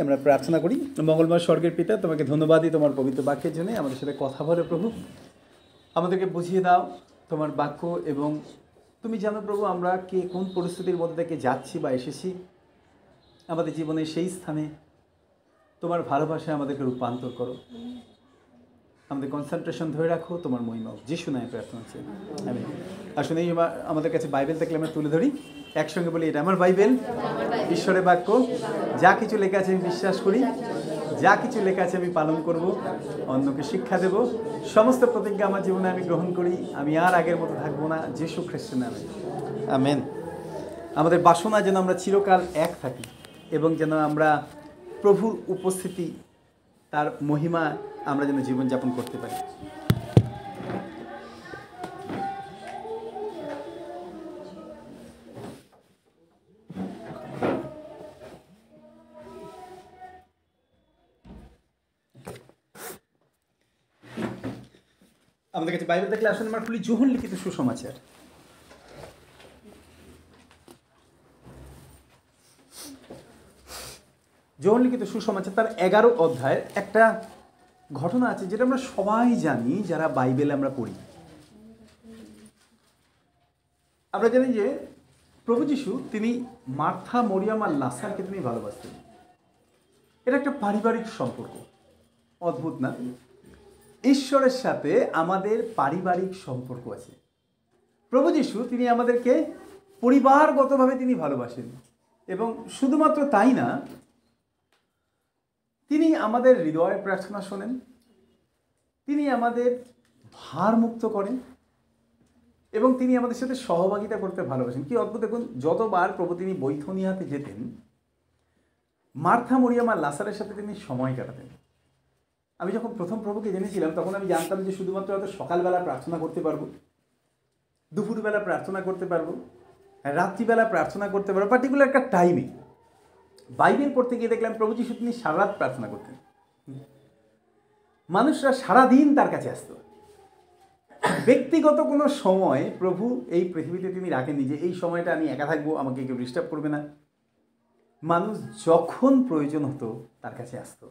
আমরা প্রার্থনা করি। মঙ্গলময় স্বর্গের পিতা, তোমাকে ধন্যবাদই তোমার পবিত্র বাক্যের জন্য। আমাদের সাথে কথা বলে প্রভু, আমাদেরকে বুঝিয়ে দাও তোমার বাক্য, এবং তুমি জানো প্রভু আমরা কে কোন পরিস্থিতির মধ্যে থেকে যাচ্ছি বা এসেছি। আমাদের জীবনের সেই স্থানে তোমার ভালোবাসায় আমাদেরকে রূপান্তর করো। আমাদের কনসেন্ট্রেশন ধরে রাখো তোমার মহিমা। যিশু নামে প্রার্থনা চাই, আমিন। আসলে আমাদের কাছে বাইবেল থাকলে আমরা তুলে ধরি, একসঙ্গে বলি, এটা আমার বাইবেল, ঈশ্বরের বাক্য। যা কিছু লেখা আছে আমি বিশ্বাস করি, যা কিছু লেখা আছে আমি পালন করব, অন্যকে শিক্ষা দেব। সমস্ত প্রতিজ্ঞা আমার জীবনে আমি গ্রহণ করি, আমি আর আগের মতো থাকবো না, যিশু খ্রিস্টের নামে, আমেন। আমাদের বাসনা যেন আমরা চিরকাল এক থাকি, এবং যেন আমরা প্রভুর উপস্থিতি, তার মহিমা আমরা যেন জীবনযাপন করতে পারি। আমাদের কাছে বাইবেল দেখলে আসলে আমরা খুলি যোহন লিখিত সুসমাচার। যোহন লিখিত সুসমাচার তার 11 অধ্যায়ের একটা ঘটনা আছে যেটা আমরা সবাই জানি যারা বাইবেল আমরা পড়ি। আমরা জানি যে প্রভু যীশু তিনি মার্থা, মরিয়াম আর লাসারকে তিনি ভালোবাসতেন। এটা একটা পারিবারিক সম্পর্ক। অদ্ভুত না? ঈশ্বরের সাথে আমাদের পারিবারিক সম্পর্ক আছে। প্রভু যীশু তিনি আমাদেরকে পরিবারগতভাবে তিনি ভালোবাসেন, এবং শুধুমাত্র তাই না, তিনি আমাদের হৃদয়ের প্রার্থনা শোনেন, তিনি আমাদের ভারমুক্ত করেন, এবং তিনি আমাদের সাথে সহভাগিতা করতে ভালোবাসেন। কি অদ্ভুত! দেখুন, যতবার প্রভু তিনি বৈথনিয়াতে যেতেন, মার্থা, মরিয়াম আর লাসারের সাথে তিনি সময় কাটাতেন। আমি যখন প্রথম প্রভুকে জেনেছিলাম তখন আমি জানতাম যে শুধুমাত্র হয়তো সকালবেলা প্রার্থনা করতে পারবো, দুপুরবেলা প্রার্থনা করতে পারবো, রাত্রিবেলা প্রার্থনা করতে পারবো, পার্টিকুলার একটা টাইমে। বাইবেল পড়তে গিয়ে দেখলাম প্রভু যীশু তিনি সারা রাত প্রার্থনা করতেন। মানুষরা সারাদিন তার কাছে আসতো। ব্যক্তিগত কোনো সময় প্রভু এই পৃথিবীতে তিনি রাখেননি যে এই সময়টা আমি একা থাকবো, আমাকে কেউ ডিস্টার্ব করবে না। মানুষ যখন প্রয়োজন হতো তার কাছে আসতো।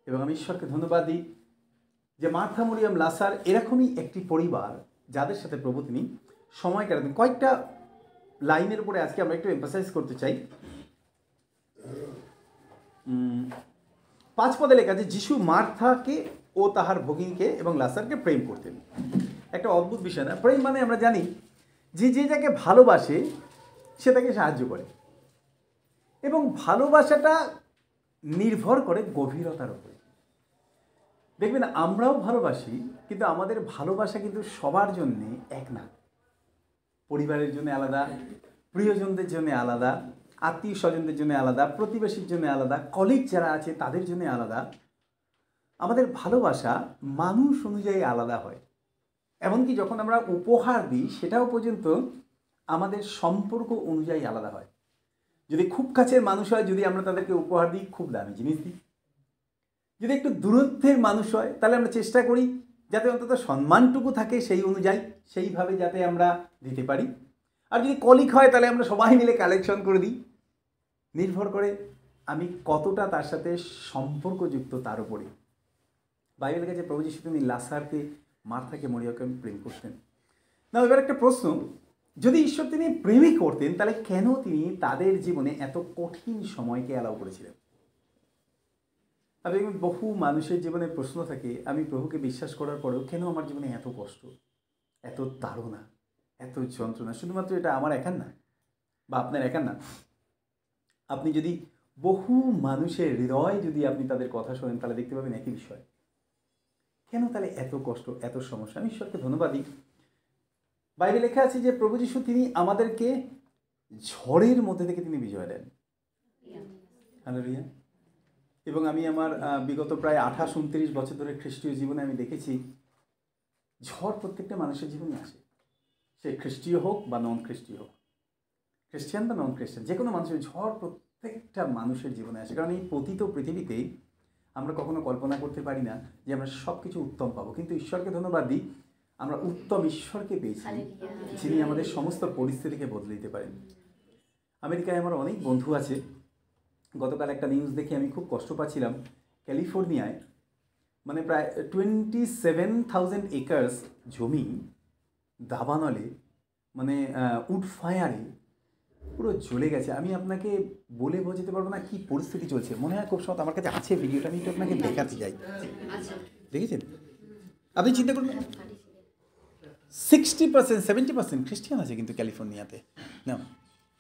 এবং আমি ঈশ্বরকে ধন্যবাদ দিই যে মার্থা, মরিয়াম, লাসার এরকমই একটি পরিবার যাদের সাথে প্রভু তিনি সময় কাটাতেন। কয়েকটা লাইনের উপরে আজকে আমরা একটু এমফাসাইজ করতে চাই। 5 পদে লেখা আছে, যিশু মার্থাকে ও তাহার ভগিনীকে এবং লাসারকে প্রেম করতেন। একটা অদ্ভুত বিষয় না? প্রেম মানে আমরা জানি যে যে যাকে ভালোবাসে সে তাকে সাহায্য করে, এবং ভালোবাসাটা নির্ভর করে গভীরতার উপরে। দেখবেন আমরাও ভালোবাসি, কিন্তু আমাদের ভালোবাসা কিন্তু সবার জন্যে এক না। পরিবারের জন্য আলাদা, প্রিয়জনদের জন্য আলাদা, আত্মীয় স্বজনদের জন্য আলাদা, প্রতিবেশীর জন্য আলাদা, কলিগ যারা আছে তাদের জন্য আলাদা। আমাদের ভালোবাসা মানুষ অনুযায়ী আলাদা হয়। এমনকি যখন আমরা উপহার দিই সেটাও পর্যন্ত আমাদের সম্পর্ক অনুযায়ী আলাদা হয়। যদি খুব কাছের মানুষ হয়, যদি আমরা তাদেরকে উপহার দিই, খুব দামি জিনিস দিই। যদি একটু দূরত্বের মানুষ হয় তাহলে আমরা চেষ্টা করি যাতে অন্তত সম্মানটুকু থাকে সেই অনুযায়ী, সেইভাবে যাতে আমরা দিতে পারি। আর যদি কলিগ হয় তাহলে আমরা সবাই মিলে কালেকশন করে দিই। নির্ভর করে আমি কতটা তার সাথে সম্পর্কযুক্ত তার উপরে। বাইবেলের কাছে প্রভু যীশু তিনি লাসারকে, মার্থাকে, মরিয়ামকে প্রেম করতেন না। এবার একটা প্রশ্ন, যদি ঈশ্বর তিনি প্রেমই করতেন তাহলে কেন তিনি তাদের জীবনে এত কঠিন সময়কে অ্যালাউ করেছিলেন? দেখবেন বহু মানুষের জীবনে প্রশ্ন থাকে, আমি প্রভুকে বিশ্বাস করার পরেও কেন আমার জীবনে এত কষ্ট, এত তাড়না, এত যন্ত্রণা? শুধুমাত্র এটা আমার একার না, বা আপনার একার না। আপনি যদি বহু মানুষের হৃদয় যদি আপনি তাদের কথা শোনেন তাহলে দেখতে পাবেন একই বিষয়। কেন তাহলে এত কষ্ট, এত সমস্যা? আমি ঈশ্বরকে ধন্যবাদ দিই। বাইবেলে লেখা আছে যে প্রভু যীশু তিনি আমাদেরকে ঝড়ের মধ্যে থেকে তিনি বিজয় দেন। হালেলুয়া। এবং আমি আমার বিগত প্রায় 28-29 বছর ধরে খ্রিস্টীয় জীবনে আমি দেখেছি ঝড় প্রত্যেকটা মানুষের জীবনে আসে, সে খ্রিস্টীয় হোক বা নন খ্রিস্টীয় হোক, খ্রিস্টান বা নন খ্রিস্টান, যে কোনো মানুষের ঝড় প্রত্যেকটা মানুষের জীবনে আসে। কারণ এই পতিত পৃথিবীতেই আমরা কখনো কল্পনা করতে পারি না যে আমরা সব কিছু উত্তম পাবো, কিন্তু ঈশ্বরকে ধন্যবাদ দিই আমরা উত্তম ঈশ্বরকে পেয়েছি যিনি আমাদের সমস্ত পরিস্থিতিকে বদলে দিতে পারেন। আমেরিকায় আমার অনেক বন্ধু আছে গতকাল একটা নিউজ দেখে আমি খুব কষ্ট পাচ্ছিলাম। ক্যালিফোর্নিয়ায় মানে প্রায় 27,000 একর্স জমি দাবানলে মানে উড ফায়ারে পুরো জ্বলে গেছে। আমি আপনাকে বলে বোঝাতে পারবো না কী পরিস্থিতি চলছে। মনে হয় খুব সৎ আমার কাছে আছে ভিডিওটা, আমি একটু আপনাকে দেখাতে চাই। দেখেছেন? আপনি চিন্তা করুন, 60% 70% খ্রিস্টান আছে কিন্তু ক্যালিফোর্নিয়াতে না।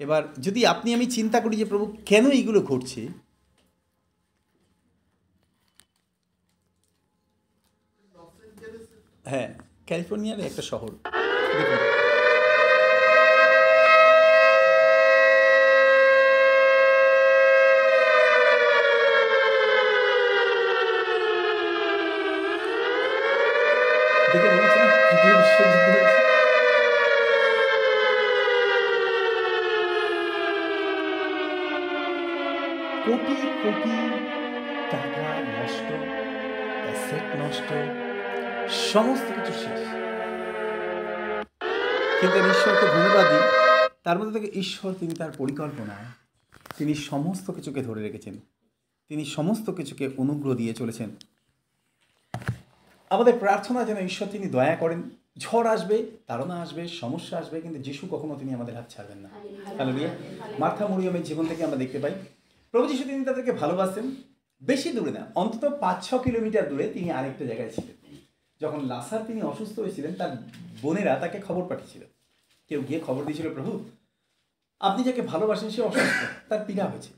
এবার যদি আমি চিন্তা করি যে প্রভু কেন এইগুলো ঘটছে, হ্যাঁ, ক্যালিফোর্নিয়ার একটা শহর দেখুন, দেখে মনে হচ্ছে না তৃতীয় বিশ্বযুদ্ধ হয়েছে। কোটি কোটি টাকা নষ্ট, অ্যাসেট নষ্ট, সমস্ত কিছু শেষ। কিন্তু আমি ঈশ্বরকে ধন্যবাদ দিই, তার মধ্যে থেকে ঈশ্বর তিনি তার পরিকল্পনায় তিনি সমস্ত কিছুকে ধরে রেখেছেন, তিনি সমস্ত কিছুকে অনুগ্রহ দিয়ে চলেছেন। আমাদের প্রার্থনা যেন ঈশ্বর তিনি দয়া করেন। ঝড় আসবে, তাড়না আসবে, সমস্যা আসবে, কিন্তু যিশু কখনো তিনি আমাদের হাত ছাড়বেন না। হালেলুয়া। মার্থা মরিয়মের জীবন থেকে আমরা দেখতে পাই প্রভু যিশু তিনি তাদেরকে ভালোবাসতেন। বেশি দূরে না, অন্তত 5-6 কিলোমিটার দূরে তিনি আরেকটা জায়গায় ছিলেন। যখন লাসার তিনি অসুস্থ হয়েছিলেন, তার বোনেরা তাকে খবর পাঠিয়েছিল। কেউ গিয়ে খবর দিয়েছিল, প্রভু আপনি যাকে ভালোবাসেন সে অসুস্থ, তার পীড়া হয়েছে।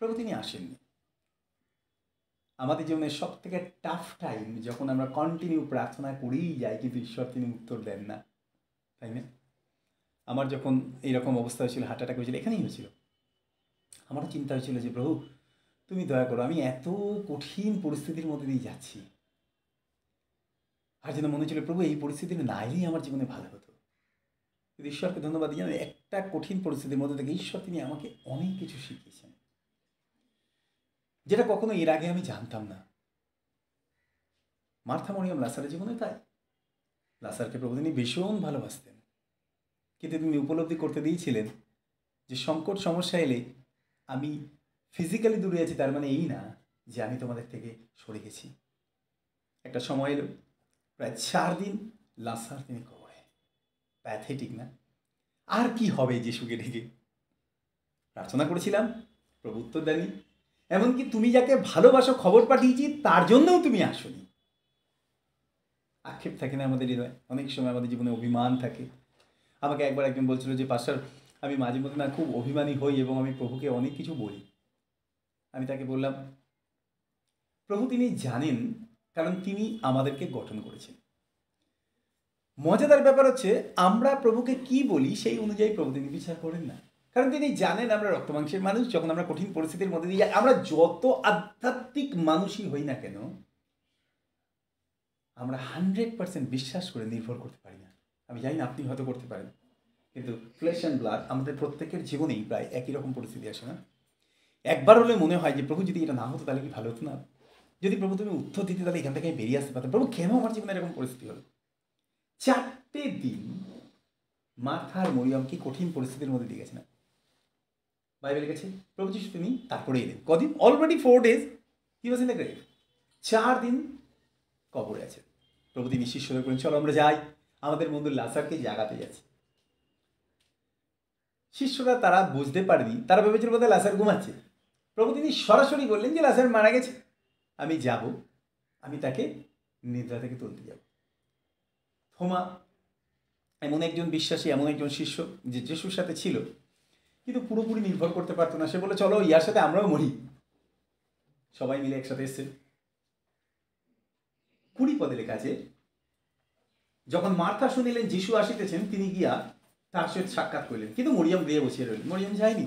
প্রভু তিনি আসেননি। আমাদের জীবনের সব থেকে টাফ টাইম যখন আমরা কন্টিনিউ প্রার্থনা করেই যাই কিন্তু ঈশ্বর তিনি উত্তর দেন না, তাই না? আমার যখন এইরকম অবস্থা হয়েছিল, হার্ট অ্যাটাক হয়েছিল, এখানেই হয়েছিল, আমারও চিন্তা হয়েছিল যে প্রভু তুমি দয়া করো, আমি এত কঠিন পরিস্থিতির মধ্যে দিয়ে যাচ্ছি। আর যেন মনে হচ্ছিল প্রভু এই পরিস্থিতিতে না এলেই আমার জীবনে ভালো হতো। কিন্তু ঈশ্বরকে ধন্যবাদ জানাই, একটা কঠিন পরিস্থিতির মধ্যে থেকে ঈশ্বর তিনি আমাকে অনেক কিছু শিখিয়েছেন, যেটা কখনো এর আগে আমি জানতাম না। মার্থা মরিয়ম লাসারের জীবনে তাই। লাসারকে প্রভু তিনি ভীষণ ভালোবাসতেন, কিন্তু তিনি উপলব্ধি করতে দিয়েছিলেন যে সংকট সমস্যা এলে আমি ফিজিক্যালি দূরে আছি তার মানে এই না যে আমি তোমাদের থেকে সরে গেছি। একটা সময় এলো, প্রায় 4 দিন লাসার তিনি কবরে। প্যাথেটিক না? আর কি হবে যিশুকে ডেকে? প্রার্থনা করেছিলাম, প্রভু উত্তর দেননি। এমনকি তুমি যাকে ভালোবাসো খবর পাঠিয়েছি তার জন্যও তুমি আসোনি। আক্ষেপ থাকে না আমাদের হৃদয়ে? অনেক সময় আমাদের জীবনে অভিমান থাকে। আমাকে একবার একজন বলছিল যে পাস্টার আমি মাঝে মধ্যে না খুব অভিমানী হই এবং আমি প্রভুকে অনেক কিছু বলি। আমি তাকে বললাম, প্রভু তিনি জানেন, কারণ তিনি আমাদেরকে গঠন করেছেন। মজাদার ব্যাপার হচ্ছে আমরা প্রভুকে কি বলি সেই অনুযায়ী প্রভু তিনি বিচার করেন না, কারণ তিনি জানেন আমরা রক্তমাংসের মানুষ। যখন আমরা কঠিন পরিস্থিতির মধ্যে দিয়ে আমরা যত আধ্যাত্মিক মানুষই হই না কেন, আমরা 100% বিশ্বাস করে নির্ভর করতে পারি না। আমি জানি না আপনি হয়তো করতে পারেন, কিন্তু ফ্লেশ অ্যান্ড ব্লাড আমাদের প্রত্যেকের জীবনেই প্রায় একই রকম পরিস্থিতি আসে না? একবার হলে মনে হয় যে প্রভু যদি এটা না হতো তাহলে কি ভালো হতো না? যদি প্রভু তুমি উত্তর দিতে তাহলে এখান থেকে বেরিয়ে আসতে পারতাম। প্রভু কেন আমার জীবনে এরকম পরিস্থিতি হলো? 4টে দিন মার্থা আর মরিয়ম কি কঠিন পরিস্থিতির মধ্যে দিয়ে গেছে না? বাইবেলে গেছে প্রভু যিশু তিনি তারপরে এলেন। কদিন? Already 4 days he was in the grave. 4 দিন কবরে আছে। প্রভু তিনি শিষ্যদের করেন, চলো আমরা যাই, আমাদের বন্ধু লাসারকে জাগাতে যাচ্ছে। শিষ্যরা তারা বুঝতে পারেনি, তারা ভেবেছিল বোধহয় লাসার ঘুমাচ্ছে। প্রভু তিনি সরাসরি বললেন যে লাসার মারা গেছে, আমি যাব, আমি তাকে নিদ্রা থেকে তুলতে যাব। থোমা এমন একজন বিশ্বাসী, এমন একজন শিষ্য যে যিশুর সাথে ছিল কিন্তু পুরোপুরি নির্ভর করতে পারতো না। সে বলে চলো ইয়ার সাথে আমরাও মরি। সবাই মিলে একসাথে এসছে। 20 পদে লেখা আছে, যখন মার্থা শুনিলেন যিশু আসিতেছেন, তিনি গিয়া তার সহিত সাক্ষাৎ করিলেন, কিন্তু মরিয়ম গৃহে বসিয়া রইলেন। মরিয়ম যায়নি,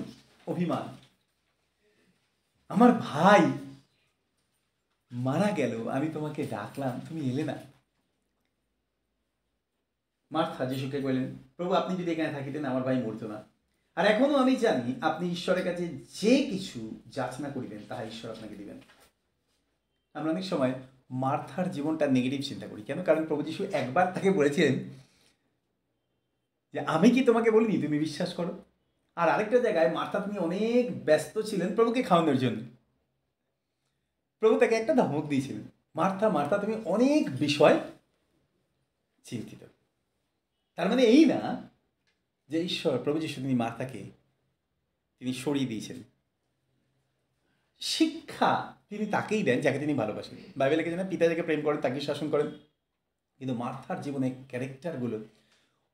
অভিমান। আমার ভাই মারা গেল, আমি তোমাকে ডাকলাম, তুমি এলে না। মার্থা যিশুকে কইলেন, প্রভু আপনি যদি এখানে থাকিতেন আমার ভাই মরতো না। আর এখনো আমি জানি আপনি ঈশ্বরের কাছে যে কিছু যাচনা করিবেন তাহা ঈশ্বর আপনাকে দিবেন। আমরা অনেক সময় মার্থার জীবনটা নেগেটিভ চিন্তা করি। কেন? কারণ প্রভু যিশু একবার তাকে বলেছিলেন যে আমি কি তোমাকে বলিনি তুমি বিশ্বাস করো? আর আরেকটা জায়গায় মার্থা তিনি অনেক ব্যস্ত ছিলেন প্রভুকে খাওয়ানোর জন্য। প্রভু তাকে একটা ধমক দিয়েছিলেন, মার্থা মার্থা তুমি অনেক বিষয় চিন্তিত। তার মানে এই না যে ঈশ্বর প্রভু যিশু তিনি মার্থাকে তিনি সরিয়ে দিয়েছেন। শিক্ষা তিনি তাকেই দেন যাকে তিনি ভালোবাসেন। বাইবেলে যেন পিতা যাকে প্রেম করেন তাকে শাসন করেন। কিন্তু মার্থার জীবনে ক্যারেক্টারগুলো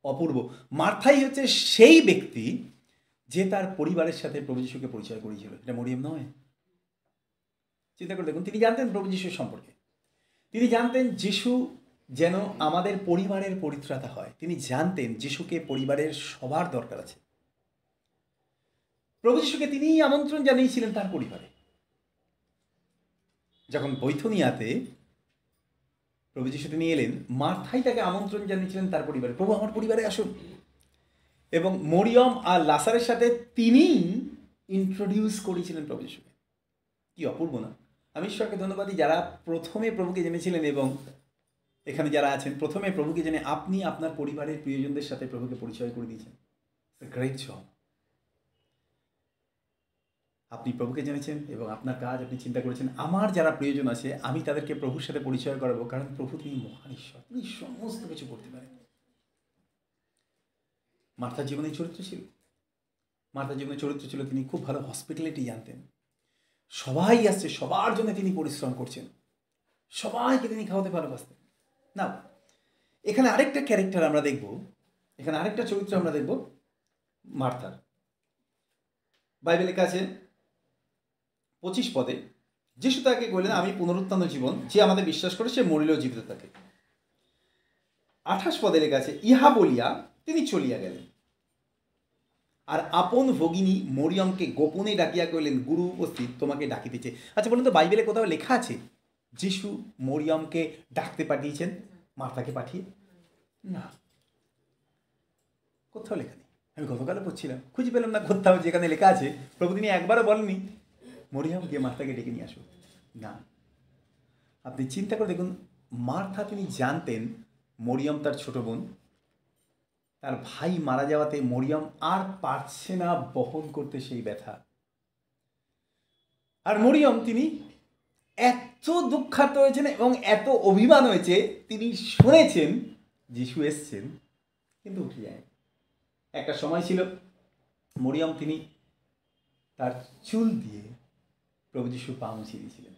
অপূর্ব। মার্থাই হচ্ছে সেই ব্যক্তি যে তার পরিবারের সাথে প্রভু যিশুকে পরিচয় করিয়েছিল। এটা মরিয়ম নয়। চিন্তা করে দেখুন, তিনি জানতেন প্রভু যিশুর সম্পর্কে। তিনি জানতেন যিশু যেন আমাদের পরিবারের পরিত্রাতা হয়। তিনি জানতেন যিশুকে পরিবারের সবার দরকার আছে। প্রভু যিশুকে তিনি আমন্ত্রণ জানিয়েছিলেন তার পরিবারে। যখন বৈথনিয়াতে প্রভু যিশু তিনি এলেন, মার্থাই তাকে আমন্ত্রণ জানিয়েছিলেন তার পরিবারে, প্রভু আমার পরিবারে আসুন। এবং মরিয়ম আর লাসারের সাথে তিনি ইন্ট্রোডিউস করেছিলেন প্রভু যিশুকে। কি অপূর্ব না? আমি ঈশ্বরকে ধন্যবাদ দিই যারা প্রথমে প্রভুকে জেনেছিলেন এবং এখানে যারা আছেন প্রথমে প্রভুকে জেনে আপনি আপনার পরিবারের প্রিয়জনদের সাথে প্রভুকে পরিচয় করে দিয়েছেন। Great job. আপনি প্রভুকে জেনেছেন এবং আপনার কাজ আপনি চিন্তা করেছেন আমার যারা প্রিয়জন আছে আমি তাদেরকে প্রভুর সাথে পরিচয় করাবো, কারণ প্রভু তিনি মহান ঈশ্বর, তিনি সমস্ত কিছু করতে পারেন। মার্থার জীবনে চরিত্র ছিল। মার্থার জীবনে চরিত্র ছিল তিনি খুব ভালো হসপিটালিটি জানতেন। সবাই আসছে, সবার জন্য তিনি পরিশ্রম করছেন, সবাইকে তিনি খাওয়াতে ভালোবাসতেন। না, এখানে আরেকটা ক্যারেক্টার আমরা দেখব, এখানে আরেকটা চরিত্র আমরা দেখব মার্থার। বাইবেলে কাছে 25 পদে যিশু তাকে বললেন আমি পুনরুত্থান জীবন, যে আমাদের বিশ্বাস করে সে মরিলেও জীবিত থাকে। 28 পদে লেখা আছে ইহা বলিয়া তিনি চলিয়া গেলেন। আর আপন ভগিনী মরিয়মকে গোপনে ডাকিয়া কইলেন গুরু উপস্থিত তোমাকে ডাকিতেছে। আচ্ছা বলুন তো, বাইবেলে কোথাও লেখা আছে যিশু মরিয়মকে ডাকতে পাঠিয়েছেন মার্থাকে পাঠিয়ে? না, কোথাও লেখা নেই। আমি গতকালও পড়ছিলাম, খুঁজে পেলাম না কোথাও যেখানে লেখা আছে প্রভু তিনি একবারও বলেননি মরিয়ম গিয়ে মার্থাকে ডেকে নিয়ে আসো। না, আপনি চিন্তা করে দেখুন, মার্থা তিনি জানতেন মরিয়ম তার ছোট বোন, তার ভাই মারা যাওয়াতে মরিয়ম আর পারছে না বহন করতে সেই ব্যথা। আর মরিয়ম তিনি এত দুঃখার্ত হয়েছেন এবং এত অভিমান হয়েছে, তিনি শুনেছেন যিশু এসছেন কিন্তু উঠে যায়। একটা সময় ছিল মরিয়ম তিনি তার চুল দিয়ে প্রভু যিশুর পা মুছিয়ে দিয়েছিলেন।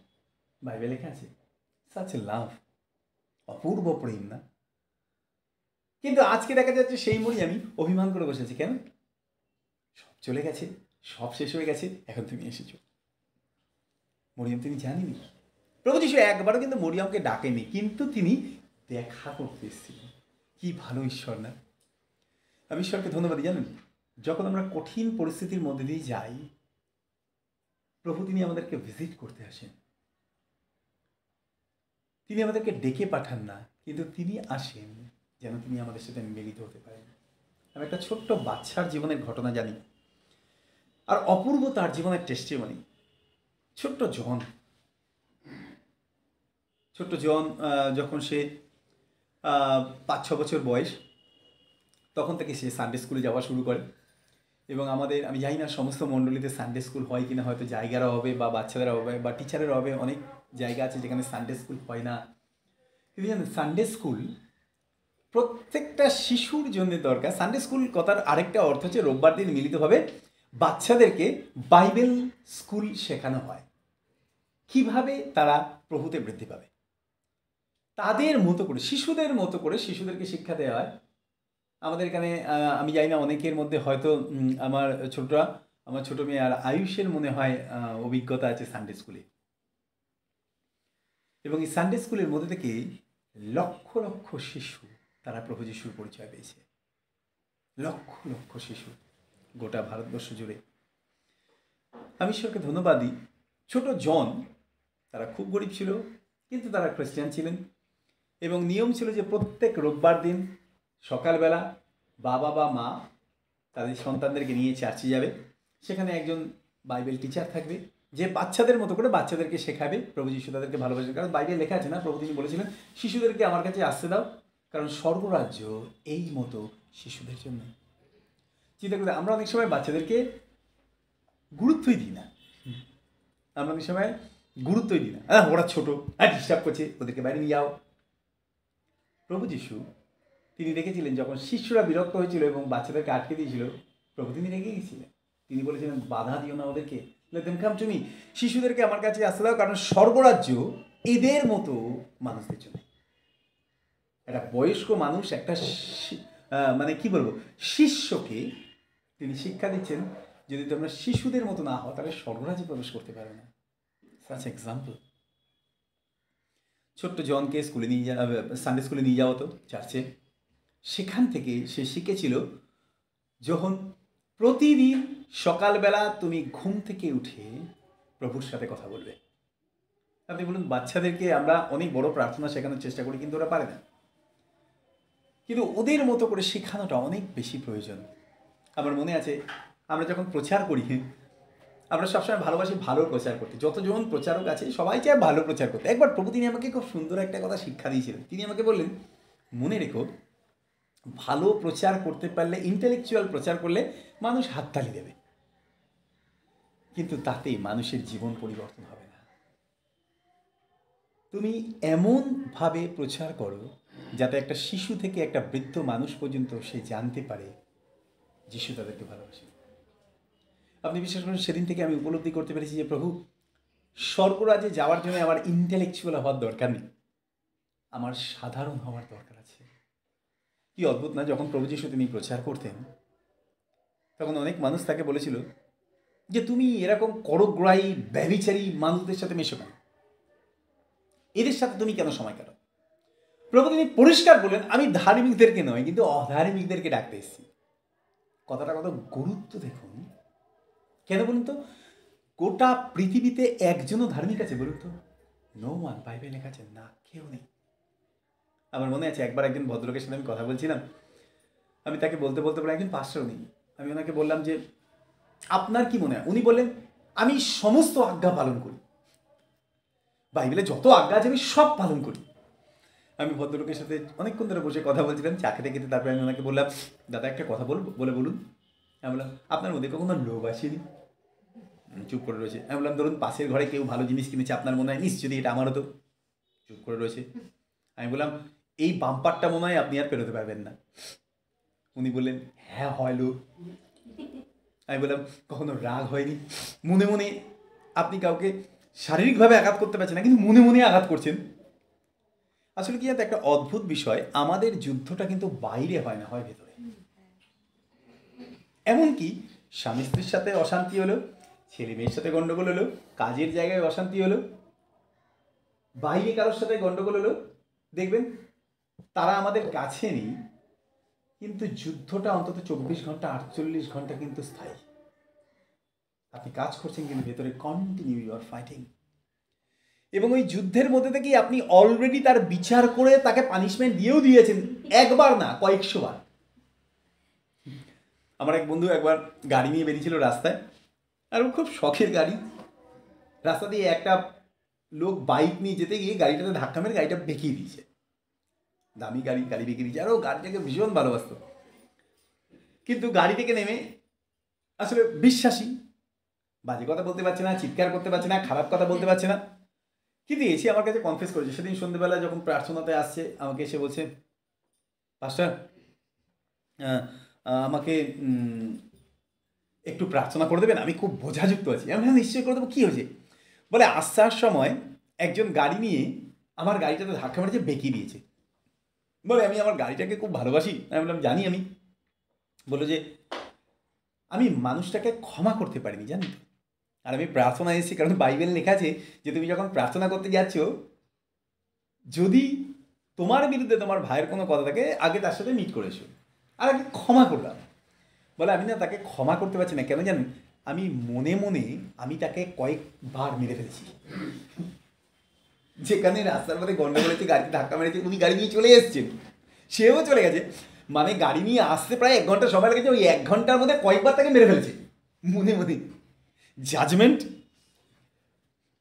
বাইবেলে লেখা আছে সাচ লাভ, অপূর্ব প্রেম না? কিন্তু আজকে দেখা যাচ্ছে সেই মরিয়মই অভিমান করে বসেছে। কেন? সব চলে গেছে, সব শেষ হয়ে গেছে, এখন তুমি এসেছো। মরিয়ম তিনি জানেনি। প্রভু যিশু একবারও কিন্তু মরিয়মকে ডাকেনি, কিন্তু তিনি দেখা করতে এসেছিলেন। কি ভালো ঈশ্বর না? আমি ঈশ্বরকে ধন্যবাদ জানেন, যখন আমরা কঠিন পরিস্থিতির মধ্যে দিয়ে যাই প্রভু তিনি আমাদেরকে ভিজিট করতে আসেন। তিনি আমাদেরকে ডেকে পাঠান না, কিন্তু তিনি আসেন যেন তিনি আমাদের সাথে মিলিত হতে পারেন। আমি একটা ছোট্ট বাচ্চার জীবনের ঘটনা জানি, আর অপূর্ব তার জীবনের টেস্টিমনি। ছোট্ট জন যখন সে 5-6 বছর বয়স, তখন থেকে সে সানডে স্কুলে যাওয়া শুরু করে। এবং আমি জানি না সমস্ত মণ্ডলীতে সানডে স্কুল হয় কিনা, হয়তো জায়গার অভাবে বা বাচ্চাদের অভাবে বা টিচারের অভাবে অনেক জায়গা আছে যেখানে সানডে স্কুল হয় না। কিন্তু জানেন সানডে স্কুল প্রত্যেকটা শিশুর জন্য দরকার। সানডে স্কুল কথার আরেকটা অর্থ হচ্ছে রোববার দিন মিলিতভাবে বাচ্চাদেরকে বাইবেল স্কুল শেখানো হয়, কিভাবে তারা প্রভুতে বৃদ্ধি পাবে। তাদের মতো করে শিশুদের মতো করে শিশুদেরকে শিক্ষা দেওয়া হয়। আমাদের এখানে আমি জানি না অনেকের মধ্যে হয়তো আমার ছোট মেয়ে আর আয়ুষের মনে হয় অভিজ্ঞতা আছে সানডে স্কুলে। এবং এই সানডে স্কুলের মধ্যে থেকে লক্ষ লক্ষ শিশু তারা প্রভু যিশুর পরিচয় পেয়েছে। লক্ষ লক্ষ শিশু গোটা ভারতবর্ষ জুড়ে। আমি ঈশ্বরকে ধন্যবাদ দিই, ছোট জন তারা খুব গরিব ছিল কিন্তু তারা খ্রিস্টান ছিলেন। এবং নিয়ম ছিল যে প্রত্যেক রোববার দিন সকালবেলা বাবা বা মা তাদের সন্তানদেরকে নিয়ে চার্চে যাবে। সেখানে একজন বাইবেল টিচার থাকবে যে বাচ্চাদের মতো করে বাচ্চাদেরকে শেখাবে প্রভু যিশু তাদেরকে ভালোবাসেন। কারণ বাইবেল লেখা আছে না, প্রভু তিনি বলেছিলেন শিশুদেরকে আমার কাছে আসতে দাও, কারণ স্বর্গরাজ্য এই মতো শিশুদের জন্য। চিন্তা করতে আমরা অনেক সময় বাচ্চাদেরকে গুরুত্বই দিই না, আমরা অনেক সময় গুরুত্বই দিই না, ওরা ছোটো, ডিস্টার্ব করছে, ওদেরকে বাইরে নিয়ে যাও। প্রভু যিশু তিনি দেখেছিলেন যখন শিষ্যরা বিরক্ত হয়েছিল এবং বাচ্চাদেরকে আটকে দিয়েছিল, প্রভু তিনি রেগে গিয়েছিলেন। তিনি বলেছিলেন বাধা দিও না ওদেরকে, তুমি শিশুদেরকে আমার কাছে আসতে দাও, কারণ স্বর্গরাজ্য এদের মতো মানুষদের জন্য। একটা বয়স্ক মানুষ একটা মানে কি বলবো শিষ্যকে তিনি শিক্ষা দিচ্ছেন, যদি তোমরা শিশুদের মতো না হও তাহলে স্বর্গরাজ্যে প্রবেশ করতে পারবে না। Such example. ছোট্ট জনকে স্কুলে নিয়ে সানডে স্কুলে নিয়ে যাওয়া হতো চার্চে, সেখান থেকে সে শিখেছিল যখন প্রতিদিন সকালবেলা তুমি ঘুম থেকে উঠে প্রভুর সাথে কথা বলবে। আপনি বলুন, বাচ্চাদেরকে আমরা অনেক বড় প্রার্থনা শেখানোর চেষ্টা করি কিন্তু ওরা পারে না, কিন্তু ওদের মতো করে শেখানোটা অনেক বেশি প্রয়োজন। আমার মনে আছে আমরা যখন প্রচার করি, আমরা সবসময় ভালোবাসি ভালো প্রচার করতে, যতজন প্রচারক আছে সবাই চায় ভালো প্রচার করতে। একবার প্রভু তিনি আমাকে খুব সুন্দর একটা কথা শিক্ষা দিয়েছিলেন। তিনি আমাকে বললেন, মনে রেখো ভালো প্রচার করতে পারলে, ইন্টেলেকচুয়াল প্রচার করলে মানুষ হাততালি দেবে, কিন্তু তাতে মানুষের জীবন পরিবর্তন হবে না। তুমি এমনভাবে প্রচার করো যাতে একটা শিশু থেকে একটা বৃদ্ধ মানুষ পর্যন্ত সে জানতে পারে যিশু তাদেরকে ভালোবাসে। আপনি বিশ্বাস করেন, সেদিন থেকে আমি উপলব্ধি করতে পেরেছি যে প্রভু, স্বর্গরাজ্যে যাওয়ার জন্য আমার ইন্টেলেকচুয়াল হওয়ার দরকার নেই, আমার সাধারণ হওয়ার দরকার আছে। কি অদ্ভুত না, যখন প্রভু যিশু তিনি প্রচার করতেন তখন অনেক মানুষ তাকে বলেছিল যে তুমি এরকম করগ্রাহী ব্যভিচারী মানুষদের সাথে মেশো কেন, এদের সাথে তুমি কেন সময় কাটাও। প্রভু তিনি পরিষ্কার বলেন, আমি ধার্মিকদেরকে নয় কিন্তু অধার্মিকদেরকে ডাকতে এসেছি। কথাটা কত গুরুত্ব দেখুন। কেন বলুন তো, গোটা পৃথিবীতে একজনও ধার্মিক আছে বলুন তো? No one. বাইবেল লেখা আছে না, কেউ নেই। আমার মনে আছে একবার একজন ভদ্রলোকের সাথে আমি কথা বলছিলাম, আমি তাকে বলতে বলে, একজন পাস্টর নেই, আমি ওনাকে বললাম যে আপনার কি মনে হয়? উনি বললেন, আমি সমস্ত আজ্ঞা পালন করি, বাইবেলে যত আজ্ঞা আছে আমি সব পালন করি। আমি ভদ্রলোকের সাথে অনেকক্ষণ ধরে বসে কথা বলছিলাম, চা খেতে খেতে। তারপরে আমি ওনাকে বললাম, দাদা একটা কথা বলুন। আমি বললাম, আপনার মধ্যে কখনো লোভ আসেনি? চুপ করে রয়েছে। আমি বললাম, ধরুন পাশের ঘরে কেউ ভালো জিনিস কিনেছে, আপনার মনে হয় নিশ্চয়ই এটা আমার হতো? চুপ করে রয়েছে। আমি বললাম, এই বাম্পারটা মনে হয় আপনি আর পেরোতে পারবেন না। উনি বললেন, হ্যাঁ হয় লোভ। আমি বললাম, কখনো রাগ হয়নি? মনে মনে আপনি কাউকে শারীরিকভাবে আঘাত করতে পারছেন না, কিন্তু মনে মনে আঘাত করছেন। আসলে কি একটা অদ্ভুত বিষয়, আমাদের যুদ্ধটা কিন্তু বাইরে হয় না, হয় ভেতরে। এমনকি স্বামী স্ত্রীর সাথে অশান্তি হলো, ছেলে মেয়ের সাথে গন্ডগোল হলো, কাজের জায়গায় অশান্তি হলো, বাইরে কারোর সাথে গন্ডগোল হলো, দেখবেন তারা আমাদের কাছে নেই, কিন্তু যুদ্ধটা অন্তত 24 ঘন্টা 48 ঘন্টা কিন্তু স্থায়ী। আপনি কাজ করছেন কিন্তু ভেতরে কন্টিনিউ ইউ আর ফাইটিং। এবং ওই যুদ্ধের মধ্যে থেকেই আপনি অলরেডি তার বিচার করে তাকে পানিশমেন্ট দিয়েছেন, একবার না কয়েকশো বার। আমার এক বন্ধু একবার গাড়ি নিয়ে বেরিয়েছিল রাস্তায়, আর খুব শখের গাড়ি। রাস্তা দিয়ে একটা লোক বাইক নিয়ে যেতে গিয়ে গাড়িটাতে ধাক্কা মেরে গাড়িটা বেঁকিয়ে দিয়েছে। দামি গাড়ি বেঁকিয়ে দিয়েছে, আর ও গাড়িটাকে ভীষণ ভালোবাসত। কিন্তু গাড়ি থেকে নেমে আসলে বিশ্বাসী, বাজে কথা বলতে পারছে না, চিৎকার করতে পারছে না, খারাপ কথা বলতে পারছে না, কিন্তু এসে আমার কাছে কনফেস করেছে। সেদিন সন্ধ্যেবেলা যখন প্রার্থনাতে আসছে, আমাকে এসে বলছে, পাস্টার আমাকে একটু প্রার্থনা করে দেবেন, আমি খুব বোঝাযুক্ত আছি। আমি নিশ্চয়ই করে দেবো। কী হয়েছে? বলে আসার সময় একজন গাড়ি নিয়ে আমার গাড়িটাতে ধাক্কা মেরেছে, বেঁকিয়ে দিয়েছে। বলে আমি আমার গাড়িটাকে খুব ভালোবাসি। আমি বললাম, জানি আমি। বললো যে আমি মানুষটাকে ক্ষমা করতে পারিনি, জানি তো। আর আমি প্রার্থনা এসেছি, কারণ বাইবেল লেখা আছে যে তুমি যখন প্রার্থনা করতে যাচ্ছ, যদি তোমার বিরুদ্ধে তোমার ভাইয়ের কোনো কথা থাকে, আগে তার সাথে মিট করে এসো, আর আগে ক্ষমা করলাম। বলে আমি না তাকে ক্ষমা করতে পারছি না, কেন জানেন? আমি মনে মনে আমি তাকে কয়েকবার মেরে ফেলেছি। যেখানে রাস্তার মধ্যে গন্ডগোল হয়েছে, গাড়িতে ধাক্কা মেরেছে, উনি গাড়ি নিয়ে চলে এসছেন, সেও চলে গেছে, মানে গাড়ি নিয়ে আসতে প্রায় 1 ঘন্টা সময় লেগেছে। ওই 1 ঘন্টার মধ্যে কয়েকবার তাকে মেরে ফেলেছে মনে মনে। জাজমেন্ট,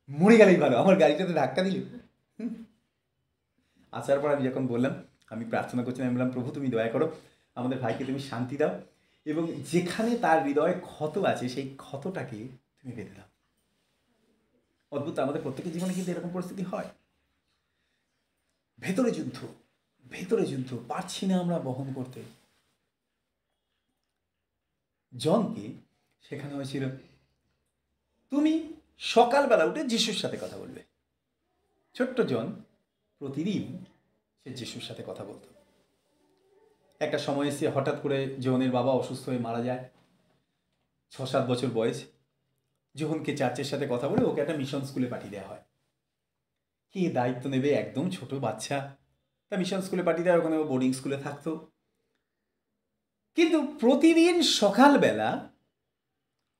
মরে গেলেই ভালো, আমার গাড়িটাতে ধাক্কা দিল। আসার পর আমি যখন বললাম আমি প্রার্থনা করছি, আমি বললাম, প্রভু তুমি দয়া করো, আমাদের ভাইকে তুমি শান্তি দাও, এবং যেখানে তার হৃদয়ে ক্ষত আছে সেই ক্ষতটাকে তুমি বেঁধে দাও। অদ্ভুত, আমাদের প্রত্যেকের জীবনে কিন্তু এরকম পরিস্থিতি হয়। ভেতরে যুদ্ধ, ভেতরে যুদ্ধ, পারছি না আমরা বহন করতে। জনকে শেখানো হয়েছিল তুমি সকালবেলা উঠে যিশুর সাথে কথা বলবে। ছোট্ট জন প্রতিদিন সে যিশুর সাথে কথা বলতো। একটা সময় এসে হঠাৎ করে জোহনের বাবা অসুস্থ হয়ে মারা যায়, 6-7 বছর বয়স। জোহনকে চার্চের সাথে কথা বলে ওকে একটা মিশন স্কুলে পাঠিয়ে দেওয়া হয়। কি দায়িত্ব নেবে, একদম ছোট বাচ্চা, তা মিশন স্কুলে পাঠিয়ে দেওয়া, ওখানে ও বোর্ডিং স্কুলে থাকতো। কিন্তু প্রতিদিন সকালবেলা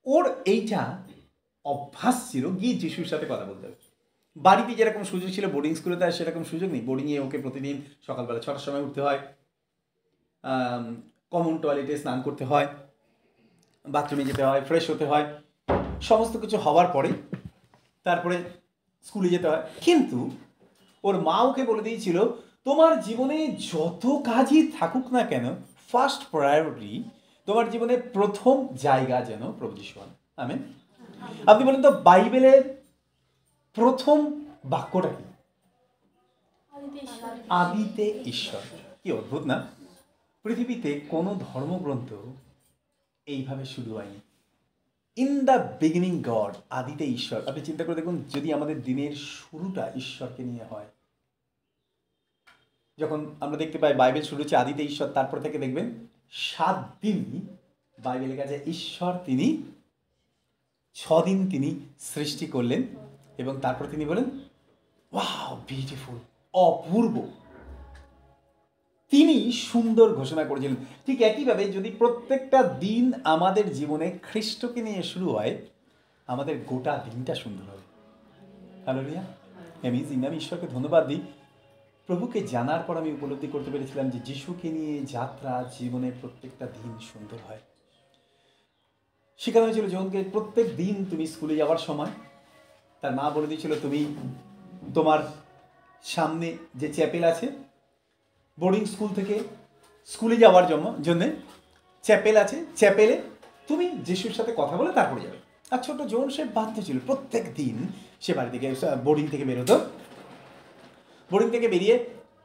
ওর এইটা অভ্যাস ছিল গিয়ে যিশুর সাথে কথা বলতে হবে। বাড়িতে যেরকম সুযোগ ছিল বোর্ডিং স্কুলে তার সেরকম সুযোগ নেই। বোর্ডিংয়ে ওকে প্রতিদিন সকালবেলা 6টার সময় উঠতে হয়, কমন টয়লেটে স্নান করতে হয়, বাথরুমে যেতে হয়, ফ্রেশ হতে হয়, সমস্ত কিছু হওয়ার পরে তারপরে স্কুলে যেতে হয়। কিন্তু ওর মা ওকে বলে দিয়েছিল তোমার জীবনে যত কাজই থাকুক না কেন, ফার্স্ট প্রায়োরিটি, তোমার জীবনে প্রথম জায়গা যেন প্রভু যিশু হন। আমেন। আপনি বলেন তো বাইবেলের প্রথম বাক্যটা কি? আদিতে ঈশ্বর। কি অদ্ভুত না? পৃথিবীতে কোনো ধর্মগ্রন্থ এইভাবে শুরু হয়নি। ইন দ্য বিগিনিং গড, আদিতে ঈশ্বর। আপনি চিন্তা করে দেখুন, যদি আমাদের দিনের শুরুটা ঈশ্বরকে নিয়ে হয়। যখন আমরা দেখতে পাই বাইবেল শুরু হচ্ছে আদিতে ঈশ্বর, তারপর থেকে দেখবেন 7 দিন বাইবেলের কাছে ঈশ্বর তিনি 6 দিন তিনি সৃষ্টি করলেন এবং তারপর তিনি বলেন ওয়াও বিউটিফুল, অপূর্ব। তিনি সুন্দর ঘোষণা করেছিলেন। ঠিক একইভাবে যদি প্রত্যেকটা দিন আমাদের জীবনে খ্রিস্টকে নিয়ে শুরু হয়, আমাদের গোটা দিনটা সুন্দর হবে। Hallelujah, amazing. আমি ঈশ্বরকে ধন্যবাদ দিই, প্রভুকে জানার পর আমি উপলব্ধি করতে পেরেছিলাম যে যিশুকে নিয়ে যাত্রা জীবনের প্রত্যেকটা দিন সুন্দর হয়। শেখানো হয়েছিল যখনকে প্রত্যেক দিন তুমি স্কুলে যাওয়ার সময় তার মা বলে দিয়েছিল তুমি তোমার সামনে যে চ্যাপেল আছে, বোর্ডিং স্কুল থেকে স্কুলে যাওয়ার জন্যে চ্যাপেল আছে, চ্যাপেলে তুমি যিশুর সাথে কথা বলে তারপরে যাবে। আর ছোট জন সে বাধ্য ছিল, প্রত্যেক দিন সে বাড়ি থেকে বোর্ডিং থেকে বেরোতো, বোর্ডিং থেকে বেরিয়ে